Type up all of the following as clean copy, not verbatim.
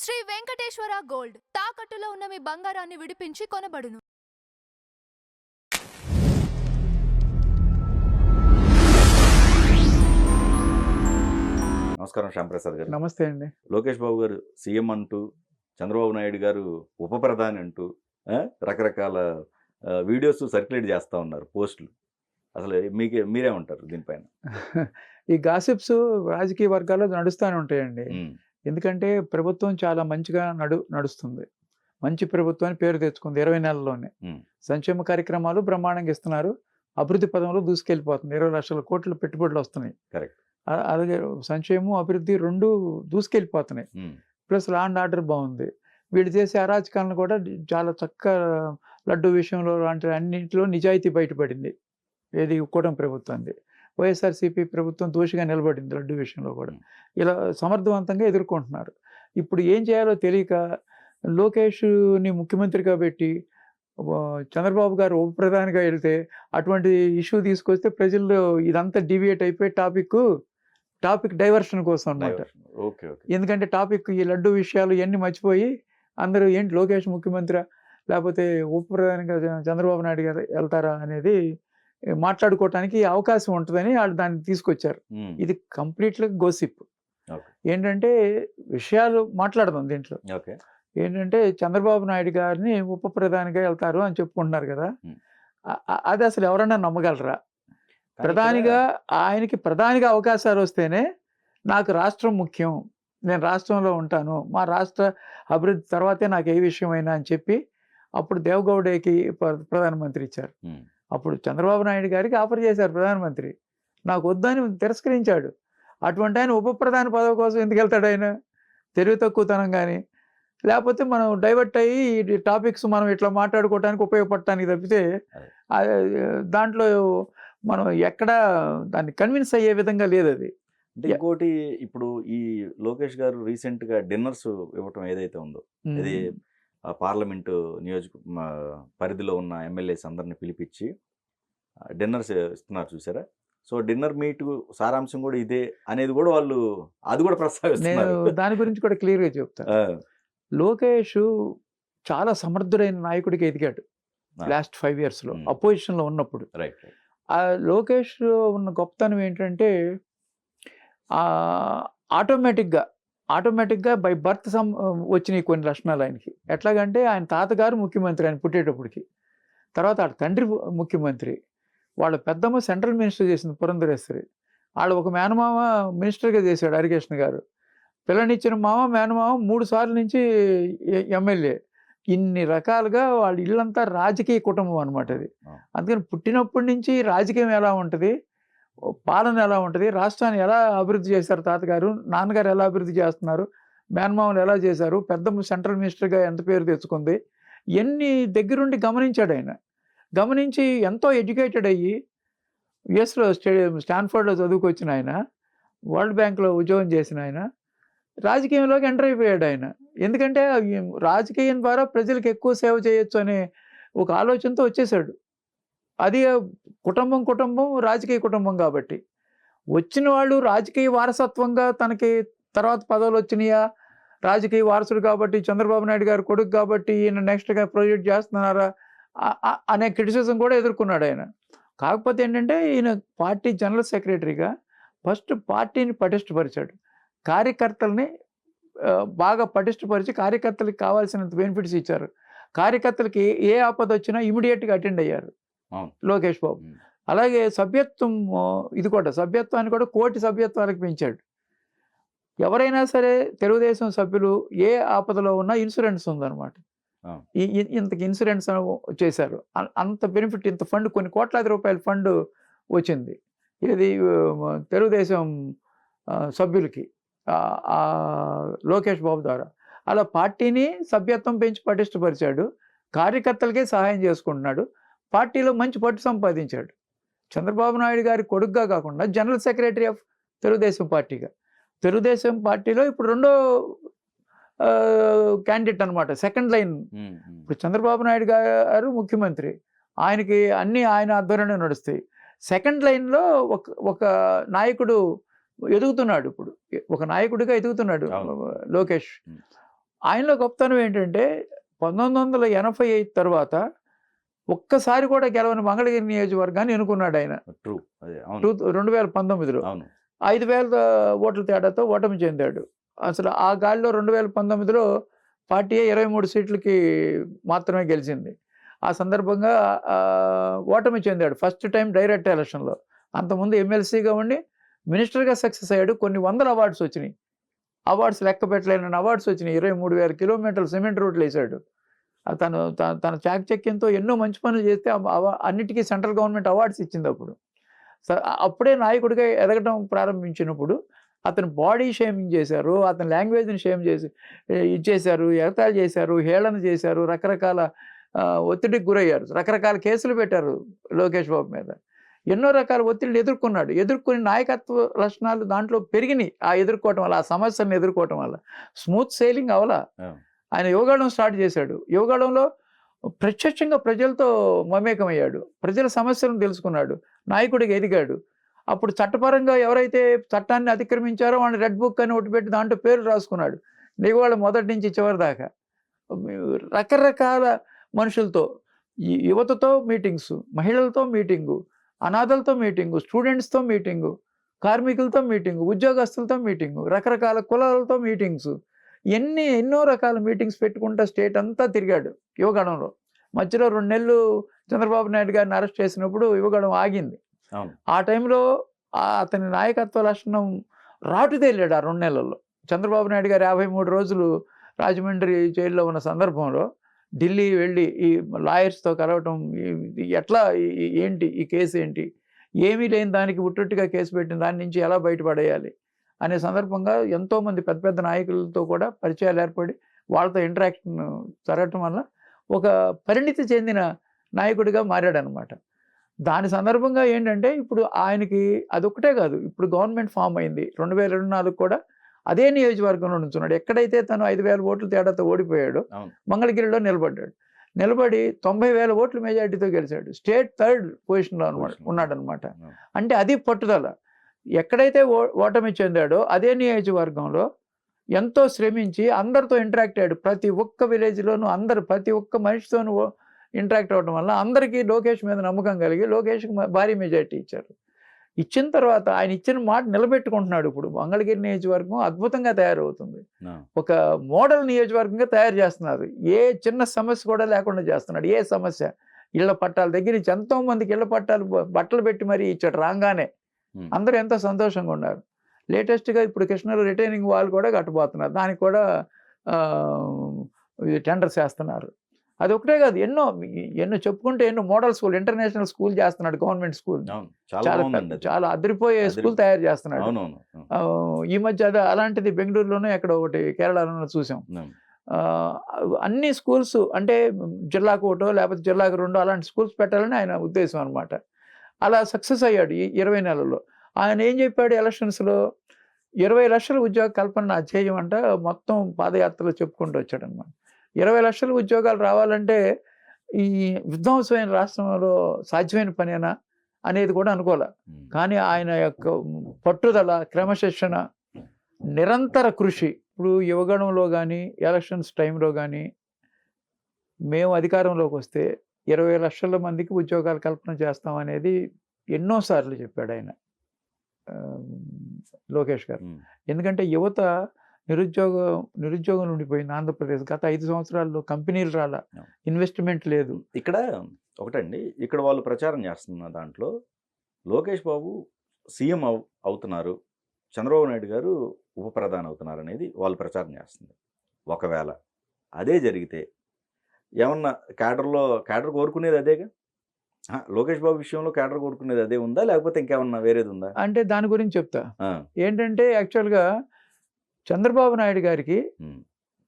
Shri Venkateswara gold తాకట్టులో ఉన్న మీ బంగారాన్ని విడిపించి కొనబడును. నమస్కారం శ్యాంప్రసాద్ గారు. నమస్తే అండి. లోకేష్ బాబు గారు సీఎం అంటూ, చంద్రబాబు నాయుడు గారు ఉప ప్రధాని అంటూ రకరకాల వీడియోస్ సర్క్యులేట్ చేస్తూ ఉన్నారు, పోస్టులు. అసలు మీరేమంటారు దీనిపైన? ఈ గాసిప్స్ రాజకీయ వర్గాల్లో నడుస్తూనే ఉంటాయండి. ఎందుకంటే ప్రభుత్వం చాలా మంచిగా నడుస్తుంది. మంచి ప్రభుత్వం అని పేరు తెచ్చుకుంది 20 నెలల్లోనే. సంక్షేమ కార్యక్రమాలు బ్రహ్మాండంగా ఇస్తున్నారు. అభివృద్ధి పదంలో దూసుకెళ్ళిపోతుంది. 20 లక్షల కోట్ల పెట్టుబడులు వస్తున్నాయి. కరెక్ట్. అలాగే సంక్షేమం అభివృద్ధి రెండు దూసుకెళ్ళిపోతున్నాయి. ప్లస్ లా అండ్ ఆర్డర్ బాగుంది. వీళ్ళు చేసే అరాచకాలను కూడా చాలా చక్కగా లడ్డు విషయంలో లాంటి అన్నింటిలో నిజాయితీ బయటపడింది. ఏది కూటమి ప్రభుత్వంది. వైఎస్ఆర్సీపీ ప్రభుత్వం దోషిగా నిలబడింది లడ్డు విషయంలో కూడా. ఇలా సమర్థవంతంగా ఎదుర్కొంటున్నారు. ఇప్పుడు ఏం చేయాలో తెలియక లోకేష్ని ముఖ్యమంత్రిగా పెట్టి చంద్రబాబు గారు ఉప ప్రధానిగా వెళ్తే అటువంటి ఇష్యూ తీసుకొస్తే ప్రజల్లో ఇదంతా డివియేట్ అయిపోయి టాపిక్ డైవర్షన్ కోసం అన్నమాట. ఎందుకంటే టాపిక్ ఈ లడ్డు విషయాలు ఇవన్నీ మర్చిపోయి అందరూ ఏంటి లోకేష్ ముఖ్యమంత్రి లేకపోతే ఉప ప్రధానిగా చంద్రబాబు నాయుడు గారు వెళ్తారా అనేది మాట్లాడుకోవటానికి అవకాశం ఉంటుందని వాళ్ళు దాన్ని తీసుకొచ్చారు. ఇది కంప్లీట్గా గోసిప్. ఏంటంటే విషయాలు మాట్లాడదాం దీంట్లో. ఏంటంటే చంద్రబాబు నాయుడు గారిని ఉప ప్రధానిగా వెళ్తారు అని చెప్పుకుంటున్నారు కదా. అది అసలు ఎవరన్నా నమ్మగలరా? ఆయనకి ప్రధానిగా అవకాశాలు వస్తేనే నాకు రాష్ట్రం ముఖ్యం, నేను రాష్ట్రంలో ఉంటాను, మా రాష్ట్ర అభివృద్ధి తర్వాతే నాకు ఏ విషయమైనా అని చెప్పి అప్పుడు దేవగౌడకి ప్రధానమంత్రి ఇచ్చారు. అప్పుడు చంద్రబాబు నాయుడు గారికి ఆఫర్ చేశారు ప్రధానమంత్రి, నాకు వద్దని తిరస్కరించాడు. అటువంటి ఆయన ఉప ప్రధాని పదవి కోసం ఎందుకు వెళ్తాడు? ఆయన తెలివి తక్కువతనం కానీ, లేకపోతే మనం డైవర్ట్ అయ్యి ఈ టాపిక్స్ మనం ఇట్లా మాట్లాడుకోవడానికి ఉపయోగపడటానికి తప్పితే దాంట్లో మనం ఎక్కడ దాన్ని కన్విన్స్ అయ్యే విధంగా లేదు అది. ఇంకోటి, ఇప్పుడు ఈ లోకేష్ గారు రీసెంట్గా డిన్నర్స్ ఇవ్వటం ఏదైతే ఉందో, ఇది పార్లమెంటు పరిధిలో ఉన్న ఎమ్మెల్యేస్ అందరిని పిలిపించి డిన్నర్స్ ఇస్తున్నారు చూసారా? సో డిన్నర్ మీట్ సారాంశం కూడా ఇదే అనేది కూడా వాళ్ళు అది కూడా ప్రస్తావిస్తున్నారు. నేను దాని గురించి కూడా క్లియర్గా చెప్తాను. లోకేష్ చాలా సమర్థుడైన నాయకుడికి ఎదిగాడు లాస్ట్ 5 yearsలో అపోజిషన్లో ఉన్నప్పుడు. ఆ లోకేష్ ఉన్న గొప్పతనం ఏంటంటే ఆటోమేటిక్గా బై బర్త్ వచ్చినాయి కొన్ని లక్షణాలు ఆయనకి. ఎట్లాగంటే ఆయన తాతగారు ముఖ్యమంత్రి ఆయన పుట్టేటప్పటికి, తర్వాత వాళ్ళ తండ్రి ముఖ్యమంత్రి, వాళ్ళ పెద్దమ్మ సెంట్రల్ మినిస్టర్ చేసింది పురంధరేశ్వరి, వాళ్ళు ఒక మేనమామ మినిస్టర్గా చేశాడు హరికృష్ణ గారు, పిల్లనిచ్చిన మామ మేనమామ 3 సార్లు నుంచి ఎమ్మెల్యే. ఇన్ని రకాలుగా వాళ్ళ ఇల్లంతా రాజకీయ కుటుంబం అనమాట అది. అందుకని పుట్టినప్పటి నుంచి రాజకీయం ఎలా ఉంటుంది, పాలన ఎలా ఉంటుంది, రాష్ట్రాన్ని ఎలా అభివృద్ధి చేశారు తాతగారు, నాన్నగారు ఎలా అభివృద్ధి చేస్తున్నారు, మేనమామలు ఎలా చేశారు, పెద్దమ్మ సెంట్రల్ మినిస్టర్గా ఎంత పేరు తెచ్చుకుంది, ఇవన్నీ దగ్గరుండి గమనించాడు ఆయన. గమనించి ఎంతో ఎడ్యుకేటెడ్ అయ్యి యుఎస్లో స్టాన్ఫర్డ్లో చదువుకొచ్చిన ఆయన, వరల్డ్ బ్యాంక్లో ఉద్యోగం చేసిన ఆయన రాజకీయంలోకి ఎంటర్ అయిపోయాడు ఆయన. ఎందుకంటే రాజకీయం ద్వారా ప్రజలకు ఎక్కువ సేవ చేయొచ్చు అనే ఒక ఆలోచనతో వచ్చేసాడు. అది కుటుంబం రాజకీయ కుటుంబం కాబట్టి వచ్చిన వాళ్ళు రాజకీయ వారసత్వంగా తనకి తర్వాత పదవులు వచ్చినాయా, రాజకీయ వారసుడు కాబట్టి చంద్రబాబు నాయుడు గారు కొడుకు కాబట్టి ఈయన నెక్స్ట్గా ప్రొజెక్ట్ చేస్తున్నారా అనే క్రిటిసిజం కూడా ఎదుర్కొన్నాడు ఆయన. కాకపోతే ఏంటంటే ఈయన పార్టీ జనరల్ సెక్రటరీగా ఫస్ట్ పార్టీని పటిష్టపరిచాడు, కార్యకర్తల్ని బాగా పటిష్టపరిచి కార్యకర్తలకు కావాల్సినంత బెనిఫిట్స్ ఇచ్చారు. కార్యకర్తలకి ఏ ఆపద వచ్చినా ఇమీడియట్గా అటెండ్ అయ్యారు లోకేష్ బాబు. అలాగే సభ్యత్వం, ఇది కూడా సభ్యత్వాన్ని కూడా కోటి సభ్యత్వాలకు పెంచాడు. ఎవరైనా సరే తెలుగుదేశం సభ్యులు ఏ ఆపదలో ఉన్నా ఇన్సూరెన్స్ ఉందన్నమాట. ఇంతకు ఇన్సూరెన్స్ చేశారు. అంత బెనిఫిట్, ఇంత ఫండ్, కొన్ని కోట్లాది రూపాయల ఫండ్ వచ్చింది ఇది తెలుగుదేశం సభ్యులకి లోకేష్ బాబు ద్వారా. అలా పార్టీని సభ్యత్వం పెంచి పటిష్టపరిచాడు, కార్యకర్తలకే సహాయం చేసుకుంటున్నాడు, పార్టీలో మంచి పట్టు సంపాదించాడు. చంద్రబాబు నాయుడు గారి కొడుకుగా కాకుండా జనరల్ సెక్రటరీ ఆఫ్ తెలుగుదేశం పార్టీగా, తెలుగుదేశం పార్టీలో ఇప్పుడు రెండో క్యాండిడేట్ అనమాట, సెకండ్ లైన్. ఇప్పుడు చంద్రబాబు నాయుడు గారు ముఖ్యమంత్రి, ఆయనకి అన్నీ ఆయన ఆధ్వర్యంలో నడుస్తాయి. సెకండ్ లైన్లో ఒక నాయకుడు ఎదుగుతున్నాడు, ఇప్పుడు ఒక నాయకుడిగా ఎదుగుతున్నాడు లోకేష్. ఆయనలో గొప్పతనం ఏంటంటే 1985 తర్వాత ఒక్కసారి కూడా గెలవని మంగళగిరి నియోజకవర్గాన్ని ఎన్నుకున్నాడు ఆయన. ట్రూ. అదే అవును. 2019లో అవును. 5,000 ఓట్ల తేడాతో ఓటమి చెందాడు. అసలు ఆ గాలిలో 2019లో పార్టీ 23 సీట్లకి మాత్రమే గెలిచింది. ఆ సందర్భంగా ఓటమి చెందాడు ఫస్ట్ టైం డైరెక్ట్ ఎలక్షన్లో. అంతకుముందు ఎమ్మెల్సీగా ఉండి మినిస్టర్గా సక్సెస్ అయ్యాడు. కొన్ని వందల అవార్డ్స్ వచ్చినాయి. అవార్డ్స్ లెక్క పెట్టలేని అవార్డ్స్ వచ్చినాయి. 23,000 కిలోమీటర్లు సిమెంట్ రోడ్లు వేశాడు. తను తన చాకచక్యంతో ఎన్నో మంచి పనులు చేస్తే అన్నిటికీ సెంట్రల్ గవర్నమెంట్ అవార్డ్స్ ఇచ్చింది అప్పుడు. అప్పుడే నాయకుడిగా ఎదగడం ప్రారంభించినప్పుడు అతను బాడీ షేమింగ్ చేశారు, అతని లాంగ్వేజ్ని షేమ్ చేసి ఇచ్చేశారు, ఎగతాళి చేశారు, హేళన చేశారు, రకరకాల ఒత్తిడికి గురయ్యారు, రకరకాల కేసులు పెట్టారు లోకేష్ బాబు మీద. ఎన్నో రకాల ఒత్తిడిని ఎదుర్కొన్నాడు. ఎదుర్కొని నాయకత్వ లక్షణాలు దాంట్లో పెరిగినాయి. ఆ ఎదుర్కోవటం వల్ల, ఆ సమస్యలను ఎదుర్కోవటం వల్ల స్మూత్ సెయిలింగ్ అవలా. ఆయన యువగళం స్టార్ట్ చేశాడు. యువగళంలో ప్రత్యక్షంగా ప్రజలతో మమేకమయ్యాడు, ప్రజల సమస్యలను తెలుసుకున్నాడు, నాయకుడిగా ఎదిగాడు. అప్పుడు చట్టపరంగా ఎవరైతే చట్టాన్ని అతిక్రమించారో వాళ్ళని రెడ్ బుక్ అని ఒకటి పెట్టి దాంట్లో పేర్లు రాసుకున్నాడు. నిగవాళ్ళు మొదటి నుంచి చివరి దాకా రకరకాల మనుషులతో, ఈ యువతతో మీటింగ్స్, మహిళలతో మీటింగు, అనాథలతో మీటింగు, స్టూడెంట్స్తో మీటింగు, కార్మికులతో మీటింగు, ఉద్యోగస్తులతో మీటింగు, రకరకాల కులాలతో మీటింగ్స్, ఎన్నో రకాల మీటింగ్స్ పెట్టుకుంటా స్టేట్ అంతా తిరిగాడు యువగణంలో. మధ్యలో 2 నెలలు చంద్రబాబు నాయుడు గారిని అరెస్ట్ చేసినప్పుడు యువగణం ఆగింది. ఆ టైంలో అతని నాయకత్వ లక్షణం రాటుదేలాడు. ఆ 2 నెలల్లో చంద్రబాబు నాయుడు గారు 53 రోజులు రాజమండ్రి జైల్లో ఉన్న సందర్భంలో ఢిల్లీ వెళ్ళి ఈ లాయర్స్తో కలవటం, ఎట్లా ఏంటి ఈ కేసు ఏంటి, ఏమీ లేని దానికి ఉట్టుగా కేసు పెట్టిన దాని నుంచి ఎలా బయటపడేయాలి అనే సందర్భంగా ఎంతోమంది పెద్ద పెద్ద నాయకులతో కూడా పరిచయాలు ఏర్పడి వాళ్ళతో ఇంటరాక్షన్ జరగటం వల్ల ఒక పరిణితి చెందిన నాయకుడిగా మారాడనమాట. దాని సందర్భంగా ఏంటంటే ఇప్పుడు ఆయనకి అదొక్కటే కాదు, ఇప్పుడు గవర్నమెంట్ ఫామ్ అయింది. 2024 కూడా అదే నియోజకవర్గంలో నుంచున్నాడు. ఎక్కడైతే తను 5,000 ఓట్ల తేడాతో ఓడిపోయాడో మంగళగిరిలో నిలబడి 90,000 ఓట్ల మెజారిటీతో గెలిచాడు. స్టేట్ 3rd పొజిషన్లో ఉన్నాడనమాట. అంటే అది పట్టుదల. ఎక్కడైతే ఓటమి చెందాడో అదే నియోజకవర్గంలో ఎంతో శ్రమించి అందరితో ఇంటరాక్ట్ అయ్యాడు. ప్రతి ఒక్క విలేజ్లోనూ ప్రతి ఒక్క మనిషితోనూ ఇంటరాక్ట్ అవ్వడం వల్ల అందరికీ లోకేష్ మీద నమ్మకం కలిగి లోకేష్కి భారీ మెజారిటీ ఇచ్చారు. ఇచ్చిన తర్వాత ఆయన ఇచ్చిన మాట నిలబెట్టుకుంటున్నాడు. ఇప్పుడు మంగళగిరి నియోజకవర్గం అద్భుతంగా తయారవుతుంది. ఒక మోడల్ నియోజకవర్గంగా తయారు చేస్తున్నారు. ఏ చిన్న సమస్య కూడా లేకుండా చేస్తున్నాడు. ఏ సమస్య, ఇళ్ల పట్టాల దగ్గర నుంచి ఎంతో మందికి ఇళ్ల పట్టాలు బట్టలు పెట్టి మరీ ఇచ్చాడు రాగానే. అందరూ ఎంతో సంతోషంగా ఉన్నారు. లేటెస్ట్గా ఇప్పుడు కృష్ణలో రిటైనింగ్ వాల్ కూడా కట్టబోతున్నారు. దానికి కూడా టెండర్స్ వేస్తున్నారు. అది ఒకటే కాదు, ఎన్నో చెప్పుకుంటే ఎన్నో మోడల్ స్కూల్, ఇంటర్నేషనల్ స్కూల్ చేస్తున్నాడు. గవర్నమెంట్ స్కూల్ చాలా అదిరిపోయే స్కూల్ తయారు చేస్తున్నాడు. ఈ మధ్య అలాంటిది బెంగళూరులోనే ఎక్కడ ఒకటి కేరళలోనే చూసాం. అన్ని స్కూల్స్ అంటే జిల్లాకు ఒకటో లేకపోతే జిల్లాకు 2 అలాంటి స్కూల్స్ పెట్టాలని ఆయన ఉద్దేశం అనమాట. అలా సక్సెస్ అయ్యాడు ఈ 20 నెలల్లో. ఆయన ఏం చెప్పాడు ఎలక్షన్స్లో, 20 లక్షల ఉద్యోగ కల్పన నా ధ్యేయం అంట మొత్తం పాదయాత్రలో చెప్పుకుంటూ వచ్చాడు అనమాట. 20 లక్షల ఉద్యోగాలు రావాలంటే ఈ విధ్వంసమైన రాష్ట్రంలో సాధ్యమైన పనేనా అనేది కూడా అనుకోలే. కానీ ఆయన యొక్క పట్టుదల, క్రమశిక్షణ, నిరంతర కృషి. ఇప్పుడు యువగణంలో కానీ ఎలక్షన్స్ టైంలో కానీ మేము అధికారంలోకి వస్తే 20 లక్షల మందికి ఉద్యోగాలు కల్పన చేస్తాం అనేది ఎన్నోసార్లు చెప్పాడు ఆయన, లోకేష్ గారు. ఎందుకంటే యువత నిరుద్యోగం ఉండిపోయింది ఆంధ్రప్రదేశ్. గత 5 సంవత్సరాల్లో కంపెనీలు రాలా, ఇన్వెస్ట్మెంట్ లేదు. ఇక్కడ ఒకటండి, ఇక్కడ వాళ్ళు ప్రచారం చేస్తున్న దాంట్లో లోకేష్ బాబు సీఎం అవుతున్నారు, చంద్రబాబు నాయుడు గారు ఉప ప్రధాని అవుతున్నారు అనేది వాళ్ళు ప్రచారం చేస్తుంది. ఒకవేళ అదే జరిగితే ఏమన్నా క్యాడర్ కోరుకునేది అదేగా? లోకేష్ బాబు విషయంలో క్యాడర్ కోరుకునేది అదే ఉందా, లేకపోతే ఇంకేమన్నా వేరేది ఉందా అంటే దాని గురించి చెప్తా. ఏంటంటే యాక్చువల్గా చంద్రబాబు నాయుడు గారికి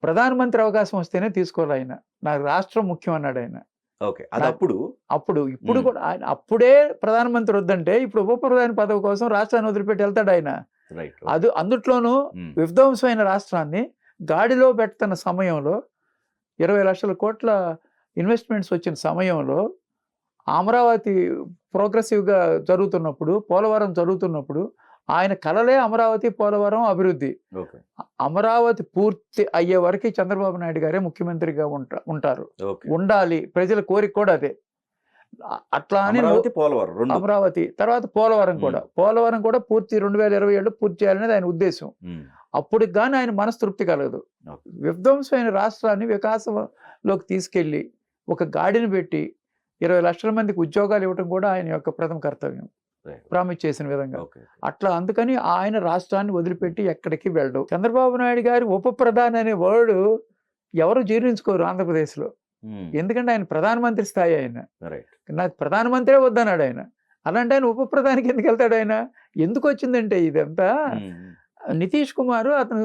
ప్రధానమంత్రి అవకాశం వస్తేనే తీసుకోవాలి. ఆయన నాకు రాష్ట్రం ముఖ్యం అన్నాడు ఆయన. ఓకే, అది ఇప్పుడు కూడా ఆయన అప్పుడే ప్రధానమంత్రి వద్దంటే ఇప్పుడు ఉప ప్రధాని పదవి కోసం రాష్ట్రాన్ని వదిలిపెట్టి వెళ్తాడు ఆయన. అందుట్లోనూ విధ్వంసమైన రాష్ట్రాన్ని గాడిలో పెడుతున్న సమయంలో, 20 లక్షల కోట్ల ఇన్వెస్ట్మెంట్స్ వచ్చిన సమయంలో, అమరావతి ప్రోగ్రెసివ్గా జరుగుతున్నప్పుడు, పోలవరం జరుగుతున్నప్పుడు ఆయన కలలే అమరావతి, పోలవరం అభివృద్ధి. ఓకే అమరావతి పూర్తి అయ్యే వరకు చంద్రబాబు నాయుడు గారే ముఖ్యమంత్రిగా ఉంటారు, ఓకే ఉండాలి. ప్రజల కోరిక కూడా అదే. అట్లా అని అమరావతి పోలవరం రెండు. అమరావతి తర్వాత పోలవరం కూడా, పోలవరం కూడా పూర్తి 2027 పూర్తి చేయాలనేది ఆయన ఉద్దేశం. అప్పటికి కానీ ఆయన మనస్తృప్తి కలగదు. ఓకే. విధ్వంసమైన రాష్ట్రాన్ని వికాసంలోకి తీసుకెళ్ళి ఒక గాడిని పెట్టి 20 లక్షల మందికి ఉద్యోగాలు ఇవ్వడం కూడా ఆయన యొక్క ప్రథమ కర్తవ్యం, ప్రామిస్ చేసిన విధంగా. ఓకే అట్లా అందుకని ఆయన రాష్ట్రాన్ని వదిలిపెట్టి ఎక్కడికి వెళ్ళడు. చంద్రబాబు నాయుడు గారి ఉప ప్రధాని అనే వర్డ్ ఎవరు జీర్ణించుకోరు ఆంధ్రప్రదేశ్లో. ఎందుకంటే ఆయన ప్రధానమంత్రి స్థాయి, ఆయన రైట్ నాకు ప్రధానమంత్రే వద్దన్నాడు ఆయన. అలాంటి ఆయన ఉప ప్రధానికి ఎందుకు వెళ్తాడు ఆయన? ఎందుకు వచ్చిందంటే ఇదంతా నితీష్ కుమార్ అతను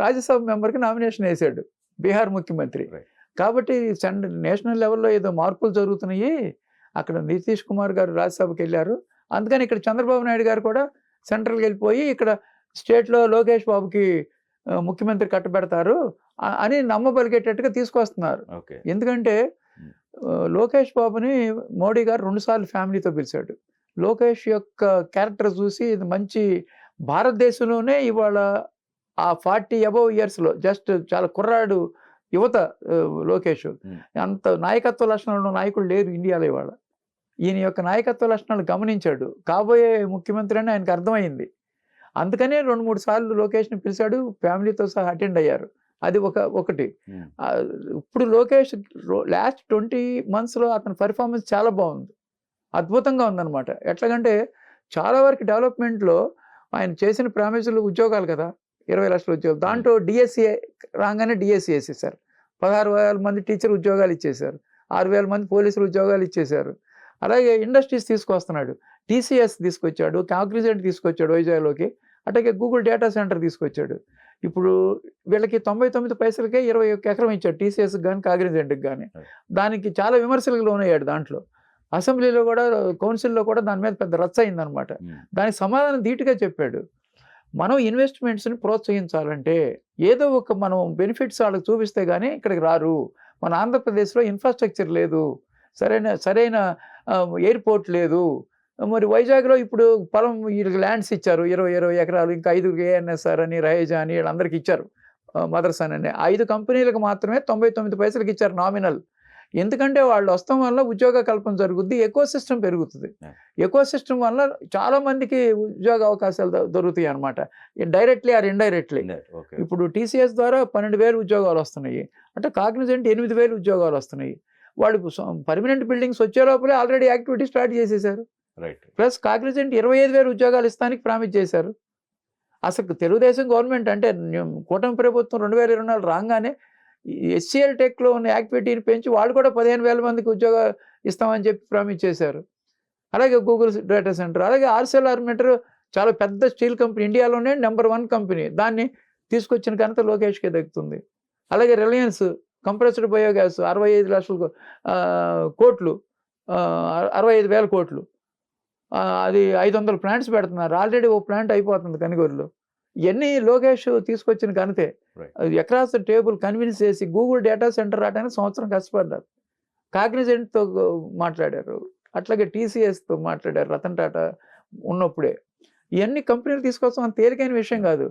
రాజ్యసభ మెంబర్కి నామినేషన్ వేశాడు, బీహార్ ముఖ్యమంత్రి. కాబట్టి నేషనల్ లెవెల్లో ఏదో మార్పులు జరుగుతున్నాయి, అక్కడ నితీష్ కుమార్ గారు రాజ్యసభకి వెళ్ళారు. అందుకని ఇక్కడ చంద్రబాబు నాయుడు గారు కూడా సెంట్రల్కి వెళ్ళిపోయి ఇక్కడ స్టేట్లో లోకేష్ బాబుకి ముఖ్యమంత్రి కట్టబెడతారు అని నమ్మబలిగేటట్టుగా తీసుకొస్తున్నారు. ఎందుకంటే లోకేష్ బాబుని మోడీ గారు 2 సార్లు ఫ్యామిలీతో పిలిచాడు. లోకేష్ యొక్క క్యారెక్టర్ చూసి ఇది మంచి, భారతదేశంలోనే ఇవాళ ఆ 40 అబవ్ ఇయర్స్లో జస్ట్ చాలా కుర్రాడు యువత లోకేష్. అంత నాయకత్వ లక్షణాలు ఉన్న నాయకుడు లేరు ఇండియాలో ఇవాళ. ఈయన యొక్క నాయకత్వ లక్షణాలు గమనించాడు, కాబోయే ముఖ్యమంత్రి అని ఆయనకు అర్థమైంది. అందుకనే 2-3 సార్లు లోకేష్ని పిలిచాడు, ఫ్యామిలీతో సహా అటెండ్ అయ్యారు. అది ఒకటి. ఇప్పుడు లోకేష్ లాస్ట్ 20 monthsలో అతని పర్ఫార్మెన్స్ చాలా బాగుంది, అద్భుతంగా ఉందన్నమాట. ఎట్లాగంటే చాలా వరకు డెవలప్మెంట్లో ఆయన చేసిన ప్రామిసులు ఉద్యోగాలు కదా, 20 లక్షల ఉద్యోగాలు. దాంట్లో డిఎస్సి రాగానే డిఎస్సి వేసేసారు, 16,000 మంది టీచర్ ఉద్యోగాలు ఇచ్చేశారు, 6,000 మంది పోలీసులు ఉద్యోగాలు ఇచ్చేశారు. అలాగే ఇండస్ట్రీస్ తీసుకొస్తున్నాడు, టీసీఎస్ తీసుకొచ్చాడు, కాగ్నిజెంట్ తీసుకొచ్చాడు వైజాగ్లోకి, అట్లాగే గూగుల్ డేటా సెంటర్ తీసుకొచ్చాడు. ఇప్పుడు వీళ్ళకి 99 పైసలకే 21 ఎకరం ఇచ్చాడు, టీసీఎస్కి కానీ కాగ్నిజెంట్కి కానీ. దానికి చాలా విమర్శలకు లోనయ్యాడు. దాంట్లో అసెంబ్లీలో కూడా, కౌన్సిల్లో కూడా దాని మీద పెద్ద రచ్చ అయిందనమాట. దానికి సమాధానం ధీటుగా చెప్పాడు. మనం ఇన్వెస్ట్మెంట్స్ని ప్రోత్సహించాలంటే ఏదో ఒక మనం బెనిఫిట్స్ వాళ్ళకి చూపిస్తే కానీ ఇక్కడికి రారు. మన ఆంధ్రప్రదేశ్లో ఇన్ఫ్రాస్ట్రక్చర్ లేదు, సరైన ఎయిర్పోర్ట్ లేదు. మరి వైజాగ్లో ఇప్పుడు పొలం వీళ్ళకి ల్యాండ్స్ ఇచ్చారు, 20 ఎకరాలు. ఇంకా 5 ఏఎన్ఎస్ఆర్ అని, రహేజా అని వీళ్ళందరికీ ఇచ్చారు, మదర్సన్ అని. 5 కంపెనీలకు మాత్రమే 99 పైసలకి ఇచ్చారు నామినల్. ఎందుకంటే వాళ్ళు వస్తాం వల్ల ఉద్యోగ కల్పన జరుగుద్ది, ఎకో సిస్టమ్ పెరుగుతుంది. ఎకో సిస్టమ్ వల్ల చాలా మందికి ఉద్యోగ అవకాశాలు దొరుకుతాయి అనమాట, డైరెక్ట్లీ ఆర్ ఇండైరెక్ట్లీ. ఇప్పుడు టీసీఎస్ ద్వారా 12,000 ఉద్యోగాలు వస్తున్నాయి, అంటే కాగ్నిజెంట్ 8,000 ఉద్యోగాలు వస్తున్నాయి. వాళ్ళు పర్మనెంట్ బిల్డింగ్స్ వచ్చే లోపలే ఆల్రెడీ యాక్టివిటీ స్టార్ట్ చేసేసారు. ప్లస్ కాగ్నిజెంట్ 25,000 ఉద్యోగాలు ఇస్తానికి ప్రామిస్ చేశారు. అసలు తెలుగుదేశం గవర్నమెంట్ అంటే కూటమి ప్రభుత్వం 2024 రాగానే ఎస్సీఎల్ టెక్లో ఉన్న యాక్టివిటీని పెంచి వాళ్ళు కూడా 15,000 మందికి ఉద్యోగాలు ఇస్తామని చెప్పి ప్రామిస్ చేశారు. అలాగే గూగుల్ డేటా సెంటర్, అలాగే ఆర్సెల్ఆర్మిటర్ చాలా పెద్ద స్టీల్ కంపెనీ, ఇండియాలోనే నెంబర్ 1 కంపెనీ, దాన్ని తీసుకొచ్చిన ఘనత లోకేష్కే దక్కుతుంది. అలాగే రిలయన్స్ కంప్రెస్డ్ బయోగ్యాస్ 65 లక్షల కోట్లు, 65,000 కోట్లు, అది 500 ప్లాంట్స్ పెడుతున్నారు. ఆల్రెడీ ఓ ప్లాంట్ అయిపోతుంది కనిగూరులో. ఇవన్నీ లోకేష్ తీసుకొచ్చిన ఘనతే. అక్రాస్ ద టేబుల్ కన్విన్స్ చేసి గూగుల్ డేటా సెంటర్ రావడానికి సంవత్సరం కష్టపడ్డారు. కాగ్నిజెంట్తో మాట్లాడారు, అట్లాగే టీసీఎస్తో మాట్లాడారు రతన్ టాటా ఉన్నప్పుడే. ఇవన్నీ కంపెనీలు తీసుకొస్తాం అంత తేలికైన విషయం కాదు.